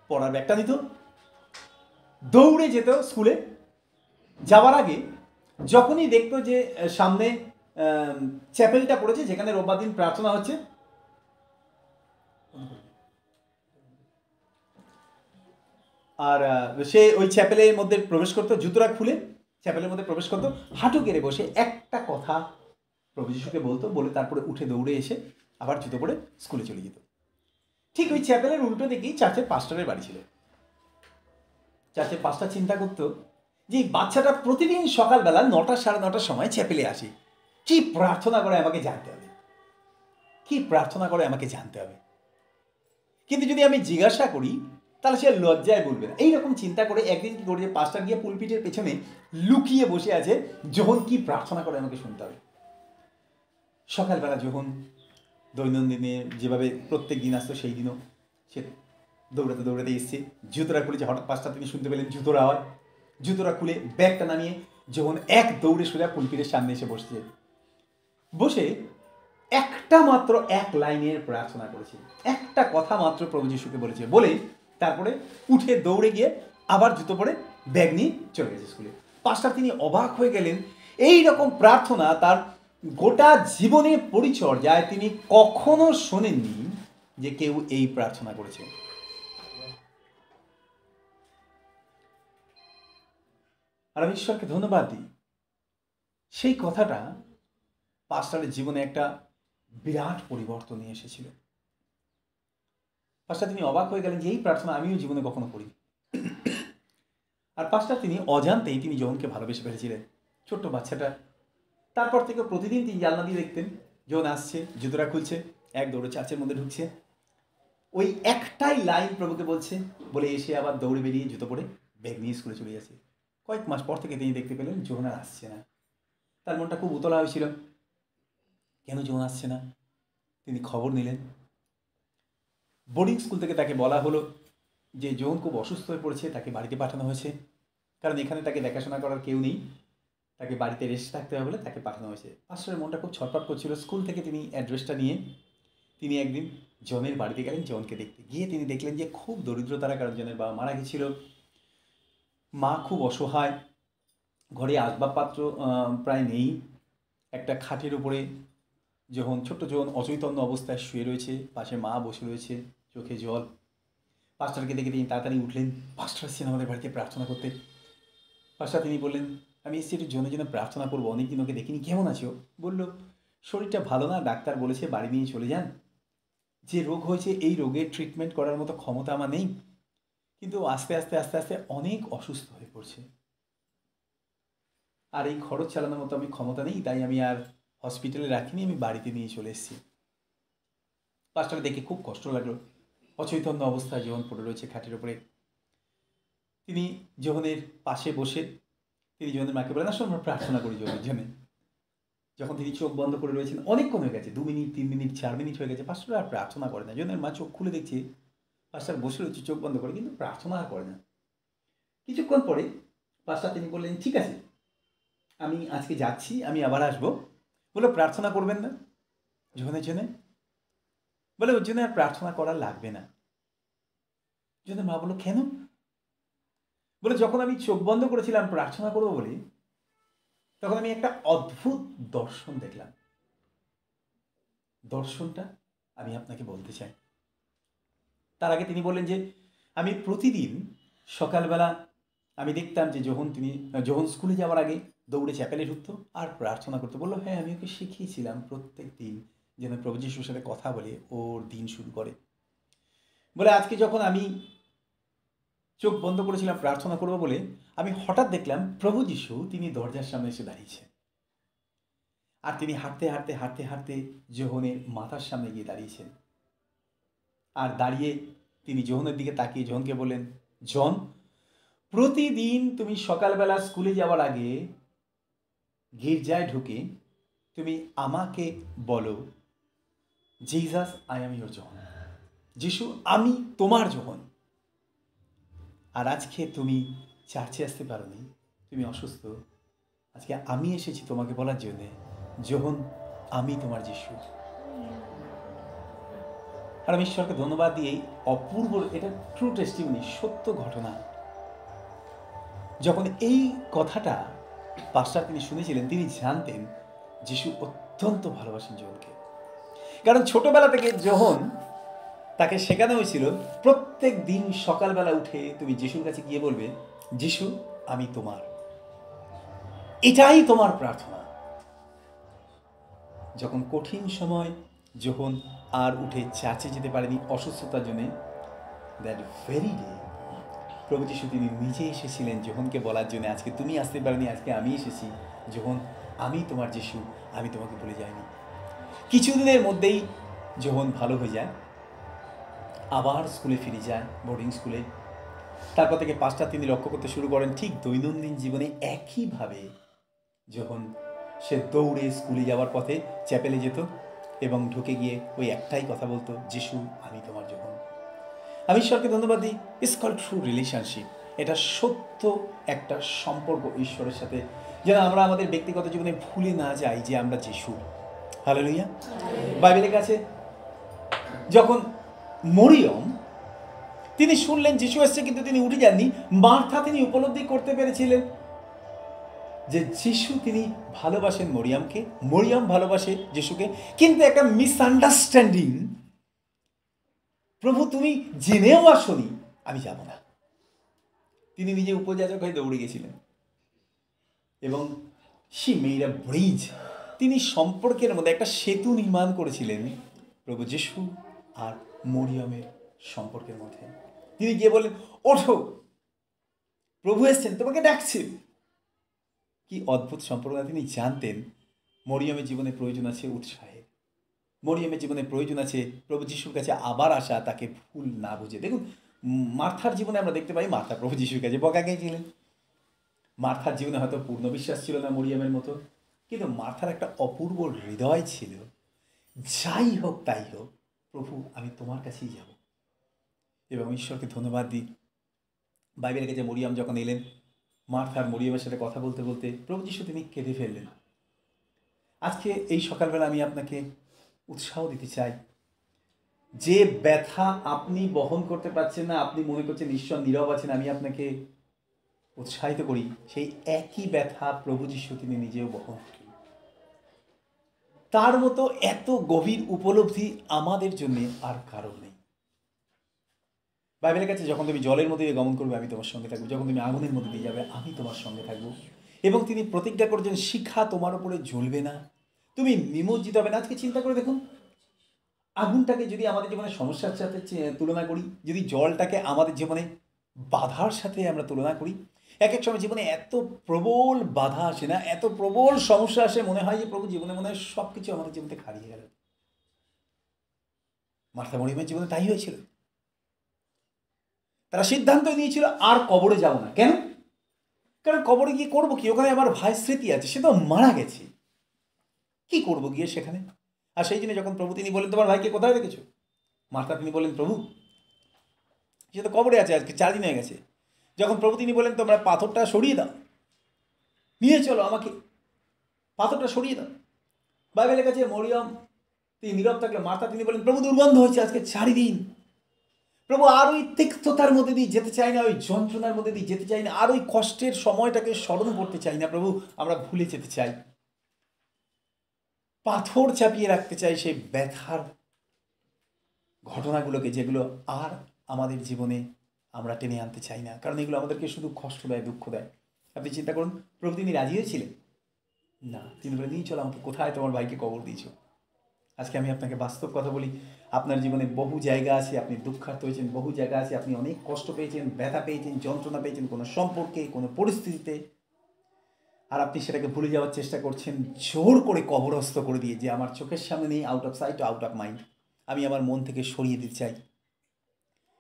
পড়ার ব্যাগটা নিত, দৌড়ে যেত স্কুলে। যাওয়ার আগে যখনই দেখতো যে সামনে চ্যাপেলটা পড়েছে যেখানে রোববার দিন প্রার্থনা হচ্ছে, আর সে ওই চ্যাপেলের মধ্যে প্রবেশ করতো, জুতোটা খুলে চ্যাপেলের মধ্যে প্রবেশ করতো, হাঁটু গেড়ে বসে একটা কথা প্রভু যিশুকে বলতো, বলে তারপরে উঠে দৌড়ে এসে আবার জুতো পরে স্কুলে চলে যেত। ঠিক ওই চ্যাপেলের উল্টো দিকেই চার্চের পাস্টরের বাড়ি ছিল। চার্চের পাস্টার চিন্তা করতো যে এই বাচ্চাটা প্রতিদিন সকালবেলা 9টা 9:30 সময় চ্যাপেলে আসে, কি প্রার্থনা করে আমাকে জানতে হবে, কি প্রার্থনা করে আমাকে জানতে হবে। কিন্তু যদি আমি জিজ্ঞাসা করি তাহলে সে লজ্জায় বলবে না। এইরকম চিন্তা করে একদিন কি করেছে, পাস্টার গিয়ে পুলপিটের পেছনে লুকিয়ে বসে আছে, যখন কি প্রার্থনা করে আমাকে শুনতে হবে। সকালবেলা যখন দৈনন্দিনে যেভাবে প্রত্যেক দিন আসতো সেই দিনও সে দৌড়াতে দৌড়াতে এসছে, জুতোরা খুলেছে, হঠাৎ পাঁচটা তিনি শুনতে পেলেন জুতোর আওয়াজ, জুতোরা খুলে ব্যাগটা নামিয়ে যখন এক দৌড়ে সোজা পুলপিটের সামনে এসে বসছে, বসে একটা মাত্র এক লাইনের প্রার্থনা করেছে, একটা কথা মাত্র প্রভু যিশুকে বলেছে, বলে তারপরে উঠে দৌড়ে গিয়ে আবার জুতো পরে ব্যাগ নিয়ে চলে গেছে স্কুলে। পাঁচটা তিনি অবাক হয়ে গেলেন, এই রকম প্রার্থনা তার গোটা জীবনে পরিচর্যায় তিনি কখনো শোনেননি যে কেউ এই প্রার্থনা করেছে। আর আমি ঈশ্বরকে ধন্যবাদ দিই, সেই কথাটা পাস্টারের জীবনে একটা বিরাট পরিবর্তন নিয়ে এসেছিল। পাস্টার তিনি অবাক হয়ে গেলেন যে এই প্রার্থনা আমিও জীবনে কখনো করি। আর পাস্টার তিনি অজান্তেই তিনি জোহনকে ভালোবেসে ফেলেছিলেন, ছোট্ট বাচ্চাটা। তারপর থেকে প্রতিদিন তিনি জানলা দিয়ে দেখতেন জোহন আসছে, জুতোটা খুলছে, এক দৌড়ে চার্চের মধ্যে ঢুকছে, ওই একটাই লাইন প্রভুকে বলছে, বলে এসে আবার দৌড়ে বেরিয়ে জুতো পরে ব্যাগ নিয়ে স্কুলে চলে যাচ্ছে। কয়েক মাস পর থেকে তিনি দেখতে পেলেন জোহন আর আসছে না। তার মনটা খুব উতলা হয়েছিল, কেন জোহন আসছে না। তিনি খবর নিলেন, বোর্ডিং স্কুল থেকে তাকে বলা হলো যে জোহন খুব অসুস্থ হয়ে পড়েছে, তাকে বাড়িতে পাঠানো হয়েছে, কারণ এখানে তাকে দেখাশোনা করার কেউ নেই। তাকে বাড়িতে রেস্ট থাকতে হবে বলে তাকে পাঠানো হয়েছে। পাস্টরের মনটা খুব ছটফট করছিল। স্কুল থেকে তিনি অ্যাড্রেসটা নিয়ে তিনি একদিন জনের বাড়িতে গেলেন জনকে দেখতে। গিয়ে তিনি দেখলেন যে খুব দরিদ্রতার কারণ জনের বাবা মারা গেছিল, মা খুব অসহায়, ঘরে আসবাবপত্র প্রায় নেই। একটা খাটের উপরে ছোট্ট জন অচৈতন্য অবস্থায় শুয়ে রয়েছে, পাশে মা বসে রয়েছে, চোখে জল। পাস্টারকে দেখে তিনি তাড়াতাড়ি উঠলেন। পাস্টার এসেছেন আমাদের বাড়িতে প্রার্থনা করতে। পাস্টার তিনি বললেন, আমি এসেছি একটু জনের জন্য প্রার্থনা করবো, অনেকদিন ওকে দেখিনি, কেমন আছো? বলল, শরীরটা ভালো না, ডাক্তার বলেছে বাড়ি নিয়ে চলে যান। যে রোগ হয়েছে এই রোগের ট্রিটমেন্ট করার মতো ক্ষমতা আমার নেই, কিন্তু আস্তে আস্তে আস্তে আস্তে অনেক অসুস্থ হয়ে পড়ছে, আর এই খরচ চালানোর মতো আমি ক্ষমতা নেই, তাই আমি আর হসপিটালে রাখিনি, আমি বাড়িতে নিয়ে চলে এসেছি। পাস্টারকে দেখে খুব কষ্ট লাগলো। অচৈতন্য অবস্থায় জোহন পড়ে রয়েছে খাটের উপরে। তিনি জোহনের পাশে বসে তিনি জোহনের মাকে বলেন, আসলে আমরা প্রার্থনা করি জোহনের জন্য। যখন তিনি চোখ বন্ধ করে রয়েছেন, অনেকক্ষণ হয়ে গেছে, 2 মিনিট 3 মিনিট 4 মিনিট হয়ে গেছে, পাস্টার আর প্রার্থনা করে না। জোহনের মা চোখ খুলে দেখছে পাস্টার বসে রয়েছে চোখ বন্ধ করে, কিন্তু প্রার্থনা আর করে না। কিছুক্ষণ পরে পাস্টার তিনি বললেন, ঠিক আছে আমি আজকে যাচ্ছি, আমি আবার আসবো। বলে, প্রার্থনা করবেন না জোহনের জন্য? বলে, ওর জন্য আর প্রার্থনা করা লাগবে না। জোহনের মা বললো, কেন? বলে, যখন আমি চোখ বন্ধ করেছিলাম প্রার্থনা করবো বলে, তখন আমি একটা অদ্ভুত দর্শন দেখলাম। দর্শনটা আমি আপনাকে বলতে চাই। তার আগে তিনি বললেন যে আমি প্রতিদিন সকালবেলা আমি দেখতাম যে যখন স্কুলে যাওয়ার আগে দৌড়ে চ্যাপেলে ঢুকতো আর প্রার্থনা করতে। বললো, হ্যাঁ আমি ওকে শিখিয়েছিলাম প্রত্যেক দিন যেন প্রভু যিশুর সাথে কথা বলে ওর দিন শুরু করে। বলে, আজকে যখন আমি চোখ বন্ধ করেছিলাম প্রার্থনা করবো বলে, আমি হঠাৎ দেখলাম প্রভু যিশু তিনি দরজার সামনে এসে দাঁড়িয়েছে, আর তিনি হাঁটতে হাঁটতে হাঁটতে হাঁটতে জোহনের মাথার সামনে গিয়ে দাঁড়িয়েছেন। আর দাঁড়িয়ে তিনি জোহনের দিকে তাকিয়ে জোহনকে বললেন, জন, প্রতিদিন তুমি সকালবেলা স্কুলে যাওয়ার আগে গির্জায় ঢুকে তুমি আমাকে বলো, জিসাস আই এম ইউর জন, যিশু আমি তোমার জোহন। আর আজকে তুমি চার্চে আসতে পারোনি, তুমি অসুস্থ, আজকে আমি এসেছি তোমাকে বলার জন্যে, জোহন আমি তোমার যিশু। আর আমি ঈশ্বরকে ধন্যবাদ দিয়ে অপূর্ব, এটা ট্রু টেস্টিমনি, সত্য ঘটনা। যখন এই কথাটা পাস্টার তিনি শুনেছিলেন, তিনি জানতেন যিশু অত্যন্ত ভালোবাসেন জোহনকে। কারণ ছোটবেলা থেকে জোহন তাকে শেখানো হয়েছিল প্রত্যেক দিন সকালবেলা উঠে তুমি যিশুর কাছে গিয়ে বলবে, যিশু আমি তোমার, এটাই তোমার প্রার্থনা। যখন কঠিন সময় জোহন আর উঠে চার্চে যেতে পারেনি অসুস্থতার জন্যে, দ্যাট ভেরি ডে প্রভু যিশু তিনি নিজে এসেছিলেন জোহনকে বলার জন্য, আজকে তুমি আসতে পারোনি, আজকে আমি এসেছি, জোহন আমি তোমার যিশু, আমি তোমাকে ভুলে যাইনি। কিছুদিনের মধ্যেই জোহন ভালো হয়ে যায়, আবার স্কুলে ফিরে যায়, বোর্ডিং স্কুলে। তারপর থেকে পাস্টার তিনি লক্ষ্য করতে শুরু করেন ঠিক দৈনন্দিন জীবনে একইভাবে যখন সে দৌড়ে স্কুলে যাওয়ার পথে চ্যাপেলে যেত এবং ঢুকে গিয়ে ওই একটাই কথা বলতো, যিশু আমি তোমার জোহন। আমি ঈশ্বরকে ধন্যবাদ দিই, ইটস কল্ড ট্রু রিলেশনশিপ। এটা সত্য একটা সম্পর্ক ঈশ্বরের সাথে, যেন আমরা আমাদের ব্যক্তিগত জীবনে ভুলে না যাই যে আমরা যিশু। হালেলুয়া। বাইবেলের কাছে যখন মরিয়ম তিনি শুনলেন যিশু এসছে কিন্তু তিনি উঠে যাননি, মার্থা তিনি উপলব্ধি করতে পেরেছিলেন যে যিশু তিনি ভালোবাসেন মরিয়মকে, মরিয়ম ভালোবাসে যিশুকে, কিন্তু একটা মিসআন্ডারস্ট্যান্ডিং, প্রভু তুমি জেনেও আসনি, আমি যাব না। তিনি নিজে উপযাজক হয়ে দৌড়ে গেছিলেন এবং শি মেড আ ব্রিজ, তিনি সম্পর্কের মধ্যে একটা সেতু নির্মাণ করেছিলেন প্রভু যিশু আর মরিয়মের সম্পর্কের মধ্যে। তিনি গিয়ে বললেন, ওঠো প্রভু এসছেন তোমাকে ডাকছেন। কি অদ্ভুত সম্পর্ক! তিনি জানতেন মরিয়মের জীবনে প্রয়োজন আছে উৎসাহে, মরিয়মের জীবনে প্রয়োজন আছে প্রভু যিশুর কাছে আবার আসা, তাকে ভুল না বুঝে। দেখুন মার্থার জীবনে আমরা দেখতে পাই মার্থা প্রভু যিশুর কাছে বকা গিয়েছিলেন। মার্থার জীবনে হয়তো পূর্ণ বিশ্বাস ছিল না মরিয়মের মতো, কিন্তু মার্থার একটা অপূর্ব হৃদয় ছিল, যাই হোক তাই হোক প্রভু আমি তোমার কাছেই যাব। এবং ঈশ্বরকে ধন্যবাদ দিই, বাইবেলের কাছে মরিয়ম যখন এলেন মার্থার মরিয়মের সাথে কথা বলতে বলতে প্রভু যিশু তিনি কেঁদে ফেললেন। আজকে এই সকালবেলা আমি আপনাকে উৎসাহ দিতে চাই, যে ব্যথা আপনি বহন করতে পারছেন না, আপনি মনে করছেন ঈশ্বর নীরব আছেন, আমি আপনাকে উৎসাহিত করি, সেই একই ব্যথা প্রভু যিশু তিনি নিজেও বহন করেন। তার মতো এত গভীর উপলব্ধি আমাদের জন্য আর কারো নেই। বাইবেলের কাছে, যখন তুমি জলের মধ্যে দিয়ে গমন করবে আমি তোমার সঙ্গে থাকবো, যখন তুমি আগুনের মধ্যে দিয়ে যাবে আমি তোমার সঙ্গে থাকবো। এবং তিনি প্রতিজ্ঞা করেছেন, শিখা তোমার উপরে জ্বলবে না, তুমি নিমজ্জিত হবে না। আজকে চিন্তা করে দেখুন, আগুনটাকে যদি আমাদের জীবনে সমস্যার সাথে তুলনা করি, যদি জলটাকে আমাদের জীবনে বাধার সাথে আমরা তুলনা করি, এক এক সময় জীবনে এত প্রবল বাধা আসে না, এত প্রবল সমস্যা আসে, মনে হয় যে প্রভু জীবনে মনে হয় সব কিছু আমাদের জীবন থেকে হারিয়ে গেল। মার্থা মরিয়মের জীবনে তাই হয়েছিল। তারা সিদ্ধান্ত নিয়েছিল আর কবরে যাব না। কেন? কারণ কবরে গিয়ে করবো কি? ওখানে আমার ভাইয়ের স্মৃতি আছে, সে তো মারা গেছে, কি করবো গিয়ে সেখানে? আর সেই জন্য যখন প্রভু তিনি বলেন, তোমার ভাইকে কোথায় রেখেছো? মার্থা তিনি বলেন, প্রভু সে তো কবরে আছে, আজকে 4 দিন হয়ে গেছে। যখন প্রভু তিনি বলেন, তোমরা পাথরটা সরিয়ে দাও, নিয়ে চলো আমাকে, পাথরটা সরিয়ে দাও। বাইবেলের কাছে মরিয়ম তিনি নীরব থাকলে, মার্থা তিনি বলেন, প্রভু দুর্গন্ধ হয়েছে আজকে 4 দিন, প্রভু আর ওই তিক্ততার মধ্যে দিয়ে যেতে চাই না, ওই যন্ত্রণার মধ্যে দিয়ে যেতে চাই না, আর ওই কষ্টের সময়টাকে স্মরণ করতে চাই না প্রভু, আমরা ভুলে যেতে চাই, পাথর চাপিয়ে রাখতে চাই সেই ব্যথার ঘটনাগুলোকে, যেগুলো আর আমাদের জীবনে আমরা টেনে আনতে চাই না, কারণ এগুলো আমাদেরকে শুধু কষ্ট দেয়, দুঃখ দেয়। আপনি চিন্তা করুন, প্রভু তিনি রাজি হয়েছিলেন না, তিনি বলে, নিয়ে চলো আমাকে, কোথায় তোমার ভাইকে কবর দিয়েছো। আজকে আমি আপনাকে বাস্তব কথা বলি, আপনার জীবনে বহু জায়গা আছে আপনি দুঃখার্ত হয়েছেন, বহু জায়গা আছে আপনি অনেক কষ্ট পেয়েছেন, ব্যথা পেয়েছেন, যন্ত্রণা পেয়েছেন, কোনো সম্পর্কে, কোনো পরিস্থিতিতে, আর আপনি সেটাকে ভুলে যাওয়ার চেষ্টা করছেন জোর করে, কবরস্থ করে দিয়ে, যে আমার চোখের সামনে নেই, out of sight, out of mind, আমি আমার মন থেকে সরিয়ে দিতে চাই।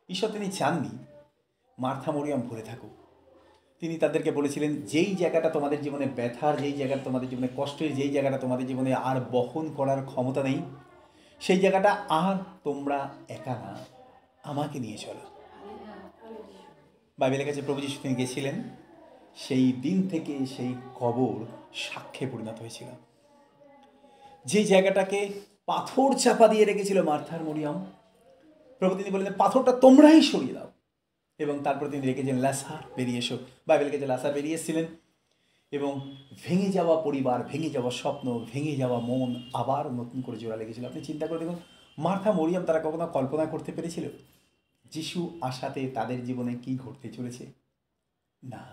ঈশ্বর তিনি চাননি মার্থা মরিয়ম ভুলে থাকুক। তিনি তাদেরকে বলেছিলেন, যেই জায়গাটা তোমাদের জীবনে ব্যথার, যেই জায়গাটা তোমাদের জীবনে কষ্টের, যেই জায়গাটা তোমাদের জীবনে আর বহন করার ক্ষমতা নেই, সেই জায়গাটা আর তোমরা একা না, আমাকে নিয়ে চলো। বাইবেলের কাছে প্রভু যিশু তিনি গেছিলেন, সেই দিন থেকে সেই কবর সাক্ষ্যে পরিণত হয়েছিল। যে জায়গাটাকে পাথর চাপা দিয়ে রেখেছিল মার্থার মরিয়ম, প্রভু তিনি বললেন, পাথরটা তোমরাই সরিয়ে দাও। এবং তারপর তিনি রেখেছেন, লাসার বেরিয়ে এসো। বাইবেলের কাছে লাসার বেরিয়ে এসেছিলেন, এবং ভেঙে যাওয়া পরিবার, ভেঙে যাওয়া স্বপ্ন, ভেঙে যাওয়া মন আবার নতুন করে জোড়া লেগেছিল। আপনি চিন্তা করে দেখুন, মার্থা মরিয়ম তারা কখনো কল্পনা করতে পেরেছিল যিশু আসাতে তাদের জীবনে কি ঘটতে চলেছে? না।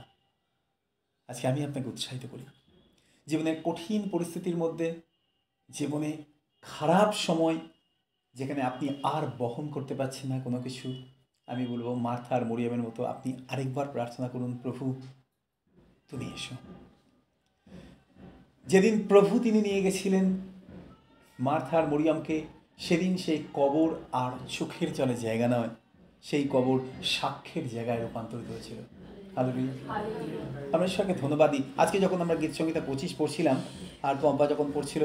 আজকে আমি আপনাকে উৎসাহিত করি, জীবনের কঠিন পরিস্থিতির মধ্যে, জীবনে খারাপ সময় যেখানে আপনি আর বহন করতে পারছেন না কোনো কিছু, আমি বলবো মার্থা আর মরিয়মের মতো আপনি আরেকবার প্রার্থনা করুন, প্রভু তুমি এসো। যেদিন প্রভু তিনি নিয়ে গেছিলেন মার্থা আর মরিয়মকে, সেদিন সেই কবর আর চোখের জলে জায়গা নয়, সেই কবর সাক্ষ্যের জায়গায় রূপান্তরিত হয়েছিল। হালেলুয়া। আমরা ঈশ্বরকে ধন্যবাদ দিই। আজকে যখন আমরা গীত সংহিতা 25 পড়ছিলাম, আর পম্পা যখন পড়ছিল,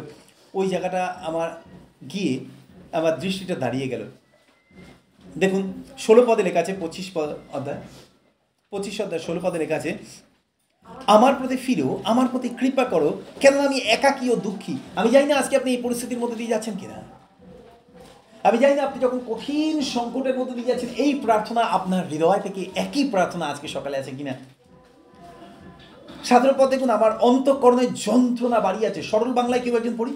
ওই জায়গাটা আমার গিয়ে আমার দৃষ্টিটা দাঁড়িয়ে গেল। দেখুন 16 পদে লেখা আছে, 25 অধ্যায় 16 পদে লেখা আছে, আমার প্রতি ফিরো, আমার প্রতি কৃপা করো, কেননা আমি একাকী ও দুঃখী। আমি জানি না আজকে আপনি এই পরিস্থিতির মধ্যে দিয়ে যাচ্ছেন কিনা, আমি জানি না আপনি যখন কঠিন সংকটের মধ্যে দিয়ে যাচ্ছেন, এই প্রার্থনা আপনার হৃদয় থেকে একই প্রার্থনা আজকে সকালে আছে কিনা। 17 পদ দেখুন, আমার অন্তঃকরণের যন্ত্রণা বাড়িয়ে আছে। সরল বাংলায় কেউ একজন পড়ি,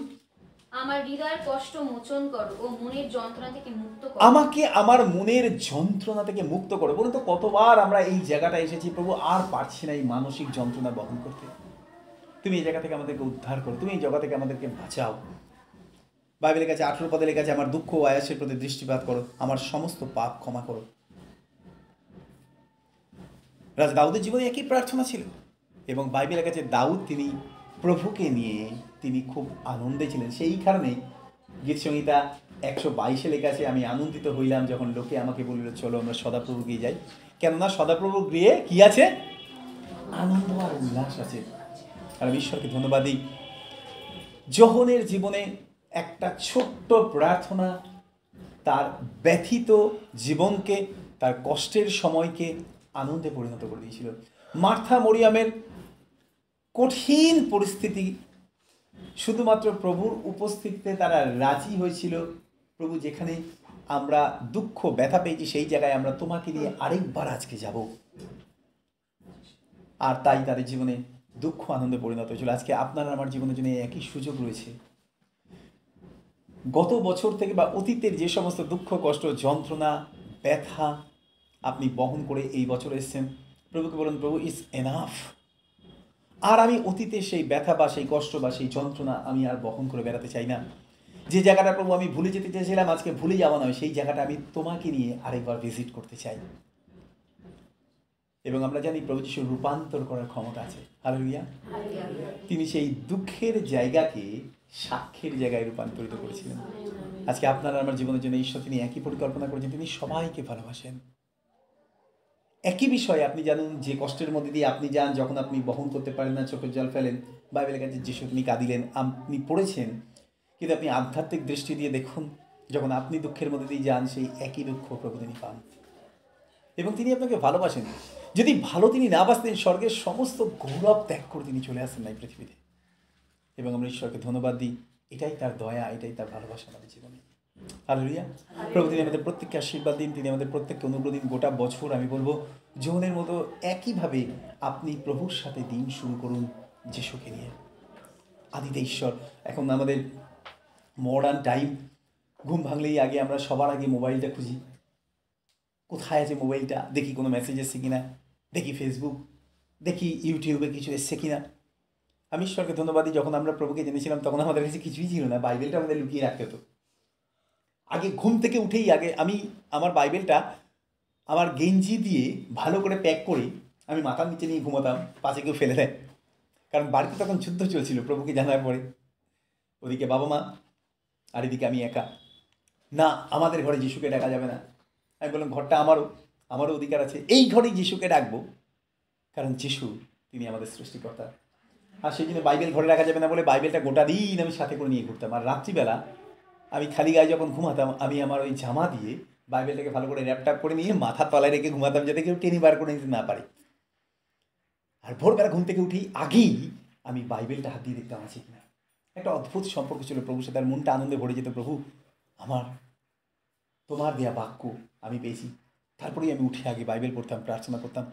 আমার হৃদয়ের কষ্ট মোচন করো ও মনের যন্ত্রণা থেকে মুক্ত করো। আমাকে আমার মনের যন্ত্রণা থেকে মুক্ত করো। বলুন তো, কতবার আমরা এই জায়গাটা এসেছি, প্রভু আর পারছি না এই মানসিক যন্ত্রণা বহন করতে, তুমি এই জায়গা থেকে আমাদেরকে উদ্ধার করো, তুমি এই জায়গা থেকে আমাদেরকে বাঁচাও। বাইবেলের কাছে 18 পদে লেখা আছে, আমার দুঃখ ও আয়াসের প্রতি দৃষ্টিপাত করো, আমার সমস্ত পাপ ক্ষমা করো। রাজা দাউদের জীবনে একই প্রার্থনা ছিল, এবং বাইবেলের কাছে দাউদ তিনি প্রভুকে নিয়ে তিনি খুব আনন্দে ছিলেন। সেই কারণে গীত সংহিতা 122 লেখা আছে, আমি আনন্দিত হইলাম যখন লোকে আমাকে বলিল, চলো আমরা সদাপ্রভু গিয়ে যাই, কেননা সদাপ্রভু গৃহে কি আছে? আনন্দ আর উল্লাস আছে। আর আমি ঈশ্বরকে ধন্যবাদ দিই, যোহনের জীবনে একটা ছোট্ট প্রার্থনা তার ব্যথিত জীবনকে, তার কষ্টের সময়কে আনন্দে পরিণত করে দিয়েছিল। মার্থা মরিয়ামের কঠিন পরিস্থিতি, শুধুমাত্র প্রভুর উপস্থিতিতে তারা রাজি হয়েছিল। প্রভু, যেখানে আমরা দুঃখ ব্যথা পেয়েছি সেই জায়গায় আমরা তোমাকে নিয়ে আরেকবার আজকে যাব। আর তাই তাদের জীবনে দুঃখ আনন্দে পরিণত হয়েছিল। আজকে আপনার আমার জীবনের জন্য একই সুযোগ রয়েছে। গত বছর থেকে বা অতীতের যে সমস্ত দুঃখ কষ্ট যন্ত্রণা ব্যথা আপনি বহন করে এই বছর এসেছেন, প্রভুকে বলুন, প্রভু ইজ এনাফ। আর আমি অতীতে সেই ব্যথা বা সেই কষ্ট বা সেই যন্ত্রণা আমি আর বহন করে বেড়াতে চাই না। যে জায়গাটা প্রভু আমি ভুলে যেতে চেয়েছিলাম, আজকে ভুলে যাওয়া নয়, সেই জায়গাটা আমি তোমাকে নিয়ে আরেকবার ভিজিট করতে চাই। এবং আমরা জানি প্রভু যিশুর রূপান্তর করার ক্ষমতা আছে। হালেলুয়া। তিনি সেই দুঃখের জায়গাকে সাক্ষ্যের জায়গায় রূপান্তরিত করেছিলেন। আজকে আপনার আমার জীবনের জন্য ঈশ্বর তিনি একই পরিকল্পনা করেছেন। তিনি সবাইকে ভালোবাসেন। একই বিষয়ে আপনি জানুন, যে কষ্টের মধ্যে দিয়ে আপনি যান, যখন আপনি বহন করতে পারেন না, চোখের জল ফেলেন, বাইবেলের কাছে যিশু তিনি কাঁদিলেন, আপনি পড়েছেন। কিন্তু আপনি আধ্যাত্মিক দৃষ্টি দিয়ে দেখুন, যখন আপনি দুঃখের মধ্যে দিয়ে যান, সেই একই দুঃখ প্রভু তিনি পান এবং তিনি আপনাকে ভালোবাসেন। যদি ভালো তিনি না বাসতেন, স্বর্গের সমস্ত গৌরব ত্যাগ করে তিনি চলে আসেন না এই পৃথিবীতে। এবং আমরা ঈশ্বরকে ধন্যবাদ দিই, এটাই তার দয়া, এটাই তার ভালোবাসা আমাদের জীবনে। হালেলুয়া। প্রভু তিনি আমাদের প্রত্যেককে আশীর্বাদ দিন, তিনি আমাদের প্রত্যেককে অনুগ্রহ দিন। গোটা বছর আমি বলবো, যৌনের মতো একইভাবে আপনি প্রভুর সাথে দিন শুরু করুন যিশুকে নিয়ে। আদিতে ঈশ্বর। এখন আমাদের মডার্ন টাইম, ঘুম ভাঙলেই আগে আমরা সবার আগে মোবাইলটা খুঁজি, কোথায় আছে মোবাইলটা, দেখি কোনো মেসেজ এসছে কিনা, দেখি ফেসবুক, দেখি ইউটিউবে কিছু এসছে কিনা। আমি ঈশ্বরকে ধন্যবাদ দিই, যখন আমরা প্রভুকে জেনেছিলাম তখন আমাদের কাছে কিছুই ছিল না, বাইবেলটা আমাদের লুকিয়ে রাখতে হতো। আগে ঘুম থেকে উঠেই আগে আমি আমার বাইবেলটা আমার গেঞ্জি দিয়ে ভালো করে প্যাক করে আমি মাথার নিচে নিয়ে ঘুমাতাম, পাশে কেউ ফেলে দেয়। কারণ বাড়িতে তখন যুদ্ধ চলছিল প্রভুকে জানার পরে। ওদিকে বাবা মা, আর এদিকে আমি একা। না, আমাদের ঘরে যিশুকে ডাকা যাবে না। আমি বললাম, ঘরটা আমারও অধিকার আছে, এই ঘরেই যিশুকে ডাকবো, কারণ যিশু তিনি আমাদের সৃষ্টিকর্তা। আর সেই জন্য বাইবেল ঘরে রাখা যাবে না বলে বাইবেলটা গোটা দিন আমি সাথে করে নিয়ে ঘুরতাম। আর রাত্রিবেলা আমি খালি গায়ে যখন ঘুমাতাম, আমি আমার ওই জামা দিয়ে বাইবেলটাকে ভালো করে র্যাপটাপ করে নিয়ে মাথার তলায় রেখে ঘুমাতাম, যাতে কেউ টেনে বার করে নিতে না পারে। আর ভোরবেলা ঘুম থেকে উঠেই আগেই আমি বাইবেলটা হাত দিয়ে দেখতাম আছে কিনা। একটা অদ্ভুত সম্পর্ক ছিল প্রভুর সাথে, আর মনটা আনন্দে ভরে যেত। প্রভু, আমার তোমার দেয়া বাক্য আমি পেয়েছি। তারপরেই আমি উঠে আগে বাইবেল পড়তাম, প্রার্থনা করতাম।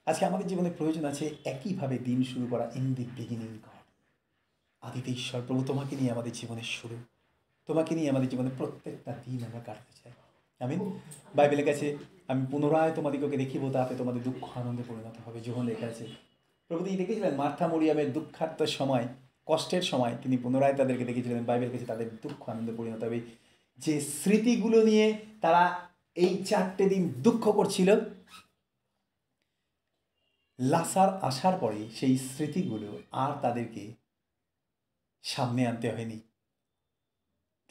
আজকে আমাদের জীবনে প্রয়োজন আছে একইভাবে দিন শুরু করা। ইন দি বিগিনিং গড, আদিতে ঈশ্বর। প্রভু, তোমাকে নিয়ে আমাদের জীবনের শুরু, তোমাকে নিয়ে আমাদের জীবনে প্রত্যেকটা দিন আমরা কাটতে চাই। আমিন। বাইবেলের কাছে আমি পুনরায় তোমাদিগকে দেখিব, তাতে তোমাদের দুঃখ আনন্দে পরিণত হবে। যখন লেখা আছে, প্রভু তিনি দেখেছিলেন মার্থা মরিয়ামের দুঃখার্তের সময়, কষ্টের সময় তিনি পুনরায় তাদেরকে দেখেছিলেন। বাইবেল কাছে তাদের দুঃখ আনন্দে পরিণত হবে। যে স্মৃতিগুলো নিয়ে তারা এই 4টে দিন দুঃখ করছিল, লাসার আসার পরে সেই স্মৃতিগুলো আর তাদেরকে সামনে আনতে হয়নি।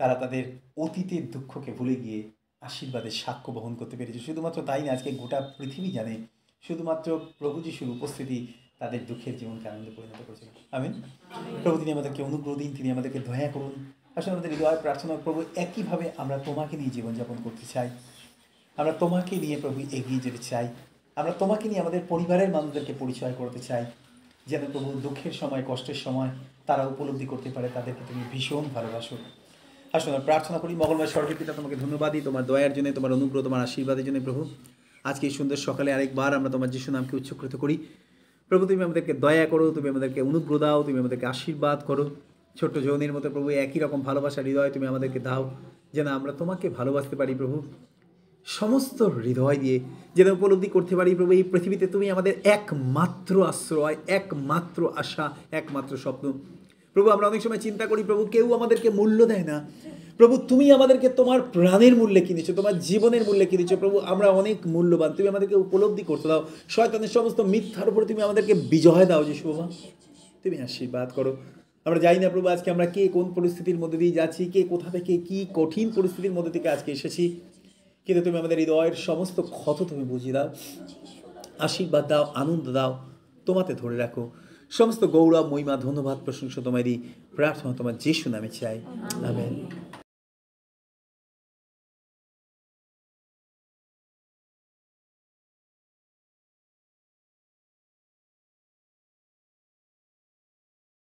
তারা তাদের অতীতের দুঃখকে ভুলে গিয়ে আশীর্বাদের সাক্ষ্য বহন করতে পেরেছে। শুধুমাত্র তাই না, আজকে গোটা পৃথিবী জানে শুধুমাত্র প্রভু যিশুর উপস্থিতি তাদের দুঃখের জীবনকে আনন্দে পরিণত করেছিল। আমিন। প্রভু তিনি আমাদেরকে অনুগ্রহ দিন, তিনি আমাদেরকে দয়া করুন। আসলে আমাদের হৃদয় প্রার্থনা, প্রভু একইভাবে আমরা তোমাকে নিয়ে জীবনযাপন করতে চাই। আমরা তোমাকে নিয়ে প্রভু এগিয়ে যেতে চাই। আমরা তোমাকে নিয়ে আমাদের পরিবারের মানুষদেরকে পরিচয় করতে চাই, যেন প্রভু দুঃখের সময়, কষ্টের সময় তারা উপলব্ধি করতে পারে তাদেরকে তুমি ভীষণ ভালোবাসো। আসুন প্রার্থনা করি। মঙ্গলবার স্বর্গের পিতা, তোমাকে ধন্যবাদ দিই তোমার দয়ার জন্য, তোমার অনুগ্রহ, তোমার আশীর্বাদের জন্য। প্রভু আজকে এই সুন্দর সকালে আরেকবার আমরা তোমার যিশু নামকে উচ্চকৃত করি। প্রভু তুমি আমাদেরকে দয়া করো, তুমি আমাদেরকে অনুগ্রহ দাও, তুমি আমাদেরকে আশীর্বাদ করো। ছোট্ট যৌনের মতো প্রভু একই রকম ভালোবাসার হৃদয় তুমি আমাদেরকে দাও, যেন আমরা তোমাকে ভালোবাসতে পারি প্রভু সমস্ত হৃদয় দিয়ে, যেন উপলব্ধি করতে পারি প্রভু এই পৃথিবীতে তুমি আমাদের একমাত্র আশ্রয়, একমাত্র আশা, একমাত্র স্বপ্ন। প্রভু আমরা অনেক সময় চিন্তা করি প্রভু কেউ আমাদেরকে মূল্য দেয় না। প্রভু তুমি আমাদেরকে তোমার প্রাণের মূল্যে কিনেছো, তোমার জীবনের মূল্যে কিনেছো। প্রভু আমরা অনেক মূল্যবান, তুমি আমাদেরকে উপলব্ধি করতে দাও। শয়তানের সমস্ত মিথ্যার উপরে তুমি আমাদেরকে বিজয় দাও যিশু বাবা, তুমি আশীর্বাদ করো। আমরা জানি না প্রভু আজকে আমরা কে কোন পরিস্থিতির মধ্যে দিয়ে যাচ্ছি, কে কোথা থেকে কি কঠিন পরিস্থিতির মধ্যে থেকে আজকে এসেছি, কিন্তু তুমি আমাদের হৃদয়ের সমস্ত ক্ষত তুমি বুঝিয়ে দাও, আশীর্বাদ দাও, আনন্দ দাও, তোমাতে ধরে রাখো। সমস্ত গৌরব, মহিমা, ধন্যবাদ, প্রশংসা তোমারই। প্রার্থনা তোমার যিশু নামে চাই, আমেন।